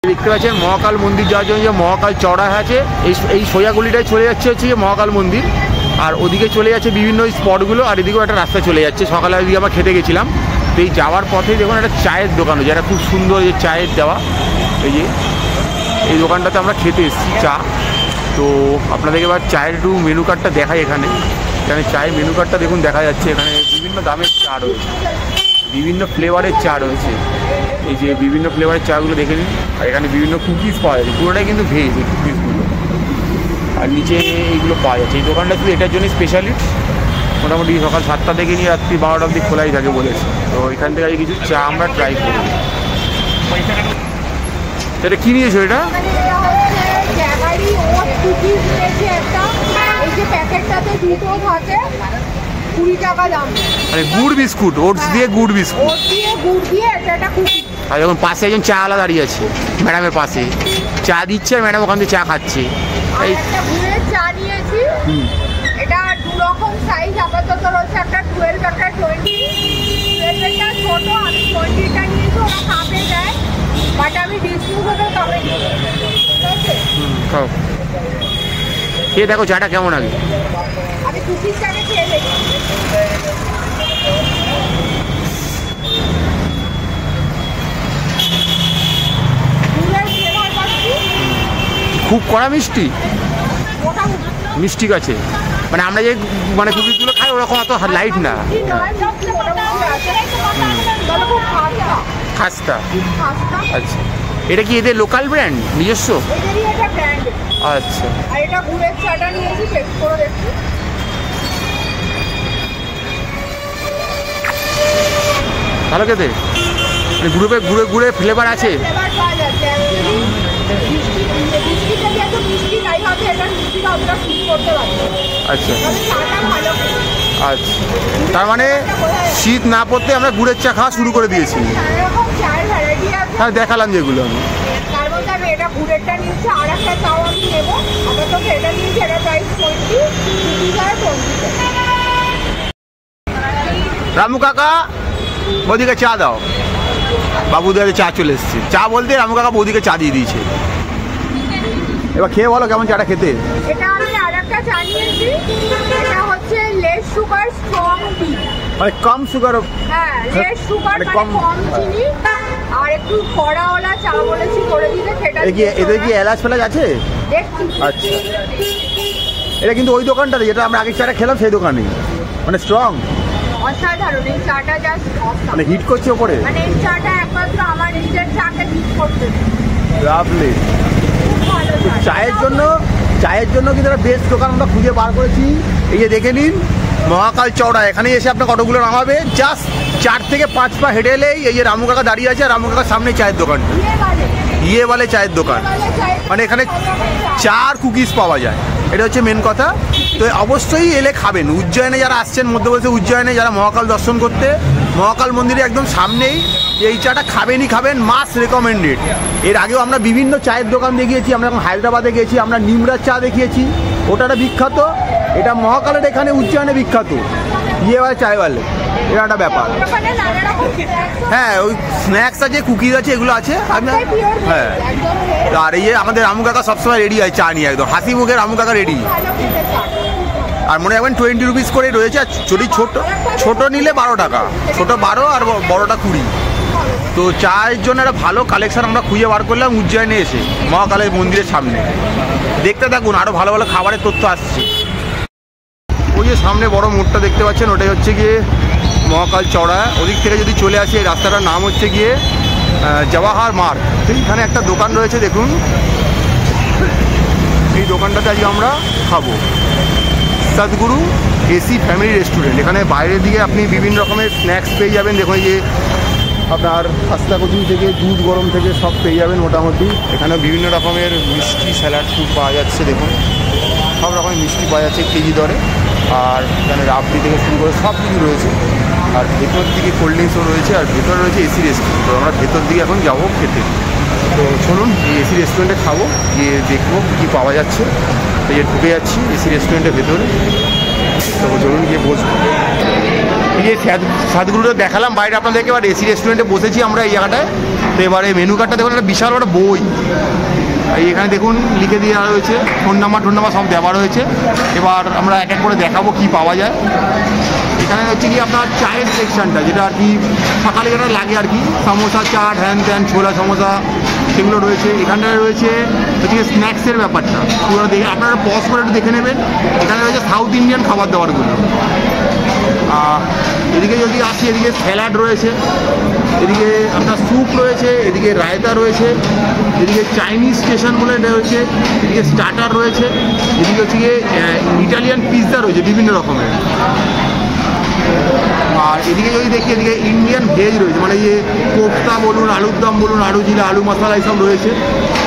দেখতে পাচ্ছেন মহাকাল মন্দির যাওয়ার জন্য যে মহাকাল চড়ায় আছে, এই সোজাগুলিটায় চলে যাচ্ছে হচ্ছে যে মহাকাল মন্দির, আর ওদিকে চলে যাচ্ছে বিভিন্ন স্পটগুলো, আর এদিকেও একটা রাস্তা চলে যাচ্ছে। সকালে ওইদিকে আমরা খেতে গেছিলাম, তো এই যাওয়ার পথে দেখুন একটা চায়ের দোকান, যেটা খুব সুন্দর যে চায়ের দেওয়া, এই যে এই দোকানটাতে আমরা খেতে এসেছি চা। তো আপনাদেরকে এবার চায়ের একটু মেনু কার্ডটা দেখাই। এখানে চায়ের মেনু কার্ডটা দেখুন দেখা যাচ্ছে, এখানে বিভিন্ন দামের চা রয়েছে, বিভিন্ন ফ্লেভারের চা রয়েছে। এই যে বিভিন্ন ফ্লেভারের চাগুলো দেখে নিন, আর এখানে বিভিন্ন কুকিজ পাওয়া যাচ্ছে, পুরোটাই কিন্তু ভেজ এই কুকিজগুলো, আর নিচে এইগুলো পাওয়া যাচ্ছে। এই দোকানটা শুধু এটার জন্যই স্পেশালিস্ট, মোটামুটি সকাল 7টা থেকে নিয়ে রাত্রি 12টা অবধি খোলাই থাকে বলেছে। তো এখান থেকে কিছু চা আমরা ট্রাই করি। এটা কী নিয়েছো? এটা মানে গুড় বিস্কুট, ওটস দিয়ে গুড় বিস্কুট, আর যখন পাশে একজন চা আলা দাঁড়িয়ে আছে ম্যাডামের পাশে, চা দিচ্ছে আর ম্যাডাম ওখান থেকে চা খাচ্ছে। এই চা নিয়েছি, এটা দু রকম সাইজ আপাতত রয়েছে, একটা 12 একটা 20। 12টা ছোট, আমি 20টা নিয়েছি, ওরা কাপে দেয়, বাট আমি ডিস্ট্রিবিউটর কাপে দিয়েছি। খাও, খেয়ে দেখো চাটা কেমন আগে। আমি কুকিজ চাকে খেয়ে দেখি। খুব কড়া মিষ্টি, মিষ্টি আছে, মানে আমরা যে মানে কুকিজগুলো খাই ওরকম অত লাইট না, খাস্তা। আচ্ছা, এটা কি এদের লোকাল ব্র্যান্ড নিজস্ব? আচ্ছা, ভালো খেতে, মানে গ্রুপে ঘুরে ঘুরে ফ্লেভার আছে। আচ্ছা আচ্ছা, তার মানে শীত না পড়তে আমরা গুড়ের চা খাওয়া শুরু করে দিয়েছি। হ্যাঁ, দেখালাম যেগুলো আমি। রামু কাকা বৌদিকে চা দাও, বাবুদের চা চলে এসছে। চা বলতে রামু কাকা বৌদিকে চা দিয়ে দিয়েছে। এবার খেয়ে বলো কেমন চাটা খেতে। এটা আমি আরেকটা চা নিয়েছি, এটা হচ্ছে লেস সুগার স্ট্রং টি, মানে কম সুগার। হ্যাঁ, লেস সুগার মানে কম চিনি, আর একটু কড়াওয়ালা চা বলেছি করে দিতে। এদের কি এলাচ ফেলাচ আছে? আচ্ছা, এটা কিন্তু ওই দোকানটাতে যেটা আমরা আগে চাটা খেলাম সেই দোকানে, মানে স্ট্রং, অসাধারণ। এই চাটা জাস্ট মানে হিট করছে ওপরে, মানে এই চাটা একমাত্র আমার নিজের চাকে হিট করতে। লাভলি। চায়ের জন্য কিন্তু একটা বেস্ট দোকান আমরা খুঁজে বার করেছি। এই যে দেখে নিন, মহাকাল চওড়া। এখানে এসে আপনার অটোগুলো নামাবে, জাস্ট 4 থেকে 5 পা হেঁটে এলেই এই যে রামু কাকা দাঁড়িয়ে আছে, রামু কাকার সামনে চায়ের দোকানটা, ইয়ে বলে চায়ের দোকান। মানে এখানে চা আর কুকিজ পাওয়া যায়, এটা হচ্ছে মেন কথা। তো অবশ্যই এলে খাবেন। উজ্জয়নে যারা আসছেন, মধ্যপ্রদেশে উজ্জয়নে যারা মহাকাল দর্শন করতে, মহাকাল মন্দিরে একদম সামনেই এই চাটা খাবেনই খাবেন, মাস্ট রেকমেন্ডেড। এর আগেও আমরা বিভিন্ন চায়ের দোকান দেখিয়েছি, আমরা এখন হায়দ্রাবাদে গেছি, আমরা নিমরাজ চা দেখিয়েছি, ওটাটা বিখ্যাত। এটা মহাকালের এখানে উজ্জয়নে বিখ্যাত, ইয়েওয়ালে চায়ওয়ালে, এটা একটা ব্যাপার। হ্যাঁ, ওই স্ন্যাক্স আছে, কুকিজ আছে, এগুলো আছে। হ্যাঁ, আর এই যে আমাদের রামু কাকা সবসময় রেডি হয় চা নিয়ে, একদম হাসি মুখে রামু কাকা রেডি। আর মনে রাখবেন 20 রুপিস করে রয়েছে, আর যদি ছোট নিলে 12 টাকা, ছোট 12 আর বড়টা 20। তো চায়ের জন্য একটা ভালো কালেকশন আমরা খুঁজে বার করলাম উজ্জয়নে এসে, মহাকালের মন্দিরের সামনে। দেখতে থাকুন, আরও ভালো ভালো খাবারের তথ্য আসছে। ওই যে সামনে বড় মোড়টা দেখতে পাচ্ছেন, ওটাই হচ্ছে গিয়ে মহাকাল চওড়া। ওদিক থেকে যদি চলে আসি, এই রাস্তাটার নাম হচ্ছে গিয়ে জওয়াহর মার্গ। এইখানে একটা দোকান রয়েছে, দেখুন এই দোকানটাতে আজকে আমরা খাবো। Sadhguru AC family restaurant. এখানে বাইরের দিকে আপনি বিভিন্ন রকমের স্ন্যাক্স পেয়ে যাবেন। দেখুন এই যে আপনার খাস্তা কচুরি থেকে দুধ গরম থেকে সব পেয়ে যাবেন মোটামুটি। এখানে বিভিন্ন রকমের মিষ্টি, স্যালাড ফুড পাওয়া যাচ্ছে। দেখুন সব রকমের মিষ্টি পাওয়া যাচ্ছে কেজি দরে, আর এখানে রাবড়ি থেকে শুরু করে সব কিছু রয়েছে। আর ভেতর দিকে কোল্ড ড্রিঙ্কসও রয়েছে, আর ভেতরে রয়েছে এসি রেস্টুরেন্ট। তো আমরা ভেতর দিকে এখন যাবো খেতে। তো চলুন এই এসি রেস্টুরেন্টে খাবো, গিয়ে দেখবো কী পাওয়া যাচ্ছে। এই যে ঢুকে যাচ্ছি এসি রেস্টুরেন্টের ভেতরে। তো চলুন গিয়ে বসবো। এই যে সাদগুরুটা দেখালাম বাইরে আপনাদেরকে, এবার এসি রেস্টুরেন্টে বসেছি আমরা এই জায়গাটায়। তো এবারে মেনু কার্ডটা দেখুন, একটা বিশাল একটা বই। এই এখানে দেখুন লিখে দেওয়া রয়েছে, ফোন নাম্বার সব দেওয়া রয়েছে। এবার আমরা এক এক করে দেখাবো কি পাওয়া যায়। এখানে হচ্ছে কি আপনার চায়ের সেকশনটা, যেটা আর কি সকালে যেটা লাগে আর কি, সমোসা চাট হ্যান ত্যান ছোলা সমোসা সেগুলো রয়েছে। এখানটায় রয়েছে হচ্ছে স্ন্যাক্সের ব্যাপারটা, পুরো দেখে আপনারা পজ করে একটু দেখে নেবেন। এখানে রয়েছে সাউথ ইন্ডিয়ান খাবার দাবারগুলো। এদিকে যদি আসি, এদিকে স্যালাড রয়েছে, এদিকে আপনার স্যুপ রয়েছে, এদিকে রায়তা রয়েছে, এদিকে চাইনিজ স্টেশন বলে রয়েছে, এদিকে স্টার্টার রয়েছে, এদিকে হচ্ছে গিয়ে ইটালিয়ান পিৎজা রয়েছে বিভিন্ন রকমের। আর এদিকে যদি দেখি, এদিকে ইন্ডিয়ান ভেজ রয়েছে, মানে এই যে কোফতা বলুন, আলুর দম বলুন, আলু জিরা, আলু মশলা এইসব রয়েছে।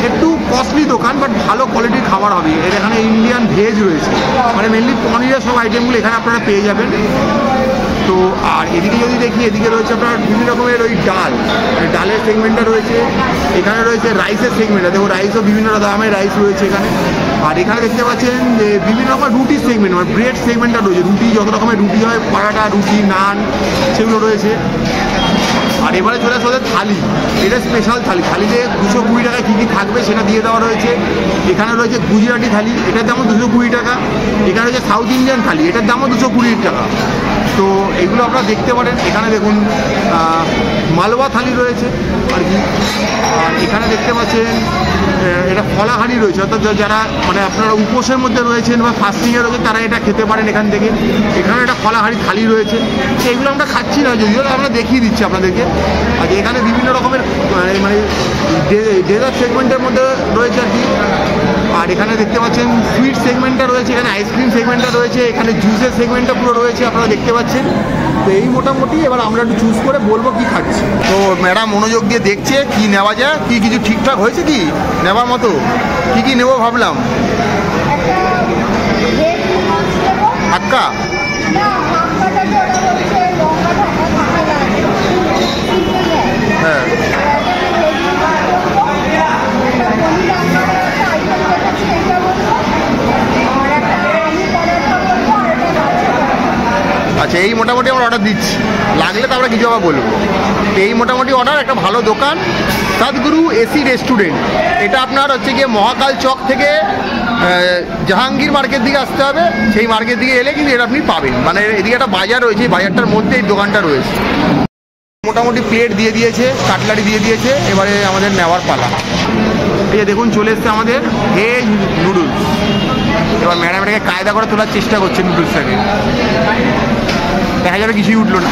একটু কস্টলি দোকান, বাট ভালো কোয়ালিটির খাবার হবে। এর এখানে ইন্ডিয়ান ভেজ রয়েছে, মানে মেনলি পনিরের সব আইটেমগুলো এখানে আপনারা পেয়ে যাবেন। তো আর এদিকে যদি দেখি, এদিকে রয়েছে আপনার বিভিন্ন রকমের ওই ডালের সেগমেন্টটা রয়েছে। এখানে রয়েছে রাইসের সেগমেন্টটা, দেখুন রাইসও বিভিন্ন দামের রাইস রয়েছে এখানে। আর এখানে দেখতে পাচ্ছেন যে বিভিন্ন রকমের রুটির সেগমেন্ট, মানে ব্রেড সেগমেন্টটা রয়েছে। রুটি, যত রকমের রুটি হয়, পরাটা, রুটি, নান, সেগুলো রয়েছে। আর এবারে চলে আসে ওদের থালি, এটা স্পেশাল থালি। থালিতে 220 টাকায় কী কী থাকবে সেটা দিয়ে দেওয়া রয়েছে। এখানে রয়েছে গুজরাটি থালি, এটার দামও 220 টাকা। এখানে রয়েছে সাউথ ইন্ডিয়ান থালি, এটার দামও 220 টাকা। তো এগুলো আপনারা দেখতে পারেন। এখানে দেখুন মালওয়া থালি রয়েছে আর কি। আর এখানে দেখতে পাচ্ছেন এটা ফলাহারি রয়েছে, অর্থাৎ যারা মানে আপনারা উপোসের মধ্যে রয়েছেন বা ফাস্টিংয়ে রয়েছেন তারা এটা খেতে পারেন এখান থেকে। এখানে একটা ফলাহারি থালি রয়েছে। এইগুলো আমরা খাচ্ছি না, যদিও আমরা দেখিয়ে দিচ্ছি আপনাদেরকে। আর এখানে বিভিন্ন রকমের মানে ডেজার্ট সেগমেন্টের মধ্যে রয়েছে আর কি। আর এখানে দেখতে পাচ্ছেন সুইট সেগমেন্টটা রয়েছে, এখানে আইসক্রিম সেগমেন্টটা রয়েছে, এখানে জুসের সেগমেন্টটা পুরো রয়েছে, আপনারা দেখতে পাচ্ছেন। তো এই মোটামুটি এবার আমরা একটু চুজ করে বলবো কি খাচ্ছি। তো ম্যাডাম মনোযোগ দিয়ে দেখছে কি নেওয়া যায়, কি কিছু ঠিকঠাক হয়েছে কি নেওয়ার মতো, কি কি নেবো ভাবলাম। হাক্কা, হ্যাঁ আচ্ছা, এই মোটামুটি আমরা অর্ডার দিচ্ছি, লাগলে তো আমরা কিছু আবার বলবো। এই মোটামুটি অর্ডার। একটা ভালো দোকান সদ্গুরু এসি রেস্টুরেন্ট, এটা আপনার হচ্ছে গিয়ে মহাকাল চক থেকে জাহাঙ্গীর মার্কেট দিকে আসতে হবে। সেই মার্কেট দিকে এলে কিন্তু এটা আপনি পাবেন, মানে এদিকে একটা বাজার রয়েছে, এই বাজারটার মধ্যে এই দোকানটা রয়েছে। মোটামুটি প্লেট দিয়ে দিয়েছে, কাটলারি দিয়ে দিয়েছে, এবারে আমাদের নেওয়ার পালা। এই যে দেখুন চলে এসছে আমাদের ভেজ নুডলস। এবার ম্যাডাম এটাকে কায়দা করে তোলার চেষ্টা করছে নুডলসটাকে, দেখা যাবে কিছুই উঠলো না।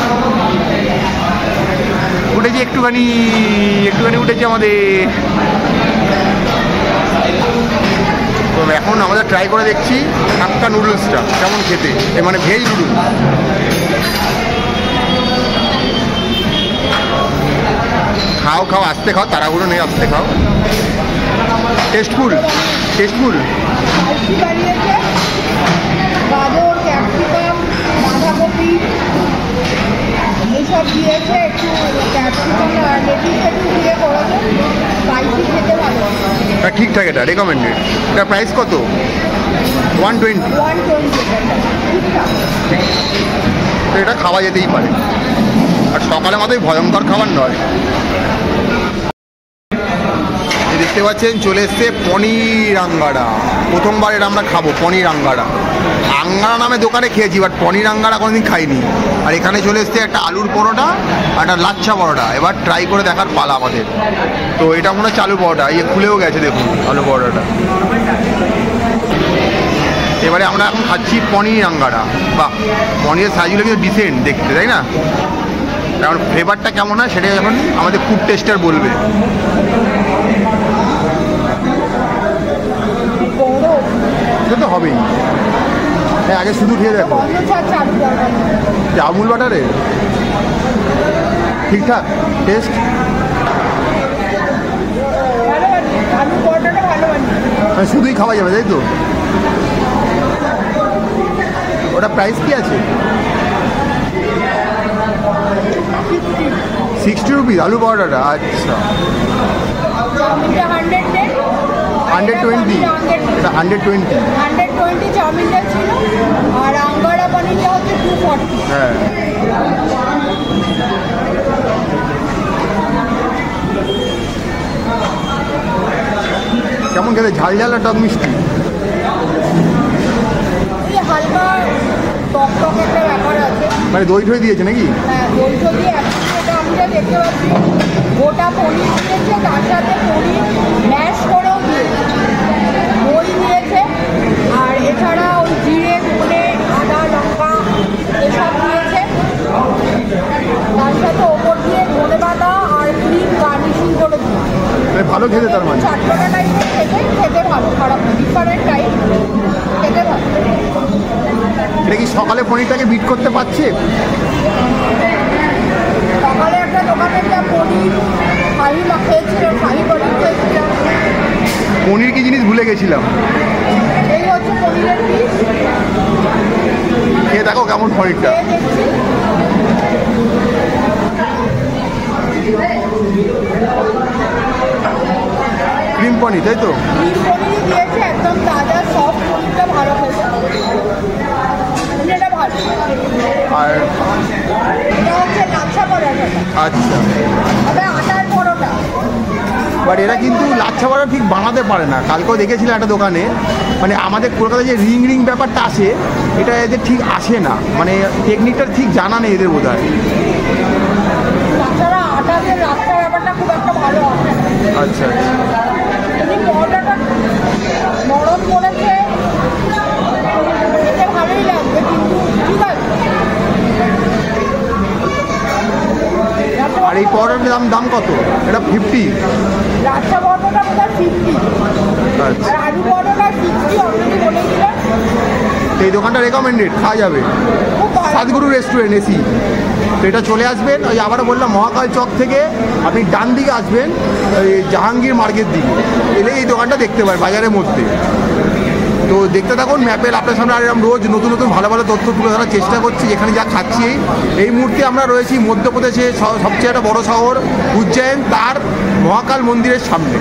উঠেছে একটুখানি উঠেছে আমাদের। তো এখন আমাদের ট্রাই করে দেখছি হাক্কা নুডলসটা কেমন খেতে, মানে ভেজ নুডলস। খাও আস্তে খাও, তাড়াহুড়ো নেই, আস্তে খাও। টেস্টফুল গাজর, ক্যাপসিকাম, বাঁধাকপি এইসব দিয়েছে, একটু ক্যাপসিকাম লেটুস দিয়ে করেছে, স্পাইসি খেতে ভালো। ঠিকঠাক, এটা রেকমেন্ডেড। এটা প্রাইস কত? 120। ঠিকঠাক, তো এটা খাওয়া যেতেই পারে, আর সকালে আমাদের ভয়ঙ্কর খাবার নয়। দেখতে পাচ্ছেন চলে এসছে পনির আঙ্গারা। প্রথমবার এটা আমরা খাবো, পনির আঙ্গারা। আঙ্গারা নামে দোকানে খেয়েছি, বাট পনির আঙ্গারা কোনোদিন খাইনি। আর এখানে চলে এসছে একটা আলুর পরোটা আর একটা লাচ্ছা পরোটা। এবার ট্রাই করে দেখার পালা আমাদের। তো এটা মনে হয় চালু পরোটা, ইয়ে খুলেও গেছে দেখুন আলু পরোটাটা। এবারে আমরা এখন খাচ্ছি পনির আঙ্গারা। বাহ, পনিরের সাইজগুলো কিন্তু ডিসেন্ট দেখতে, তাই না? কারণ ফ্লেভারটা কেমন হয় সেটা যখন আমাদের ফুড টেস্টার বলবে। সে তো হবেই। হ্যাঁ, আগে শুধু খেয়ে দেখো। আমুল বাটারে ঠিকঠাক টেস্ট। শুধুই খাওয়া যাবে, তাই তো? ওটা প্রাইস কি আছে? 60 রুপিস আলু পরোটাটা। আচ্ছা, 120। এটা 120 চাউমিনটা ছিল, আর আঙ্গারা পনিরটা হচ্ছে 240। হ্যাঁ, কেমন খেতে, ঝাল ঝাল আর টক মিষ্টি? এই হালকা টক টক একটা ব্যাপার আছে। মানে দই ঠই দিয়েছে নাকি? হ্যাঁ, দই দিয়ে এটা আমি যা দেখতে পাচ্ছি গোটা পনির দিয়েছে, তার সাথে পনির ম্যাশ করেও দিয়েছে, দই দিয়েছে, আর এছাড়া ওই জিরে ধনে আদা লঙ্কা এসব দিয়েছে, তার সাথে ওপর দিয়ে ধনে পাতা আর ক্রিম গার্নিশিং করে দিয়েছে। ভালো খেতে তার মানে? চাটপাটা টাইপের খেতে ভালো, খারাপ না, ডিফারেন্ট টাইপ, খেতে ভালো। এটা কি সকালে পনিরটাকে বিট করতে পারছে? সকালে একটা দোকানে যা পনির শাহি খেয়েছিলাম, শাহি পনির খেয়েছিলাম। পনির কি জিনিস ভুলে গেছিলাম। এই হচ্ছে পনিরের পিস, খেয়ে দেখো কেমন পনিরটা। খেয়ে দেখছি। ক্রিম পনির তাই তো? ক্রিম পনিরই দিয়েছে, একদম তাজা সফট পনিরটা ভালো খেয়েছে, এটা ভালো। আর এটা হচ্ছে লাচ্ছা পরোটাটা, আচ্ছা, তবে আটার পরোটা। বাট এরা কিন্তু লাচ্ছা পরোটা ঠিক বানাতে পারে না। কালকেও দেখেছিলাম একটা দোকানে, মানে আমাদের কলকাতায় যে রিং রিং ব্যাপারটা আসে, এটা এদের ঠিক আসে না, মানে টেকনিকটা ঠিক জানা নেই এদের বোধ হয়। তাছাড়া আটাতে লাচ্ছা ব্যাপারটা খুব একটা ভালো আসে না। আচ্ছা আচ্ছা, এমনি পরোটাটা নরম করেছে, খেতে ভালোই লাগবে, কিন্তু ঠিক আছে। আর এই পরোটার দাম কত? এটা 50? লাচ্ছা পরোটাটা বোধ হয় 50, আচ্ছা, আর আলু পরোটা 60 অলরেডি বলে দিলেন। এই দোকানটা রেকমেন্ডেড, খাওয়া যাবে। খুব ভালো। সাতগুরু রেস্টুরেন্ট এসি। তো এটা চলে আসবেন, ওই আবারও বললাম মহাকাল চক থেকে আপনি ডান দিকে আসবেন, ওই জাহাঙ্গীর মার্গের দিকে এলে এই দোকানটা দেখতে পারেন বাজারের মধ্যে। তো দেখতে থাকুন ম্যাপের আপনার সামনে, আর এরকম রোজ নতুন নতুন ভালো ভালো তথ্য তুলে ধরার চেষ্টা করছি। যেখানে যা খাচ্ছি, এই মুহূর্তে আমরা রয়েছি মধ্যপ্রদেশে সবচেয়ে একটা বড় শহর উজ্জয়ন, তার মহাকাল মন্দিরের সামনে।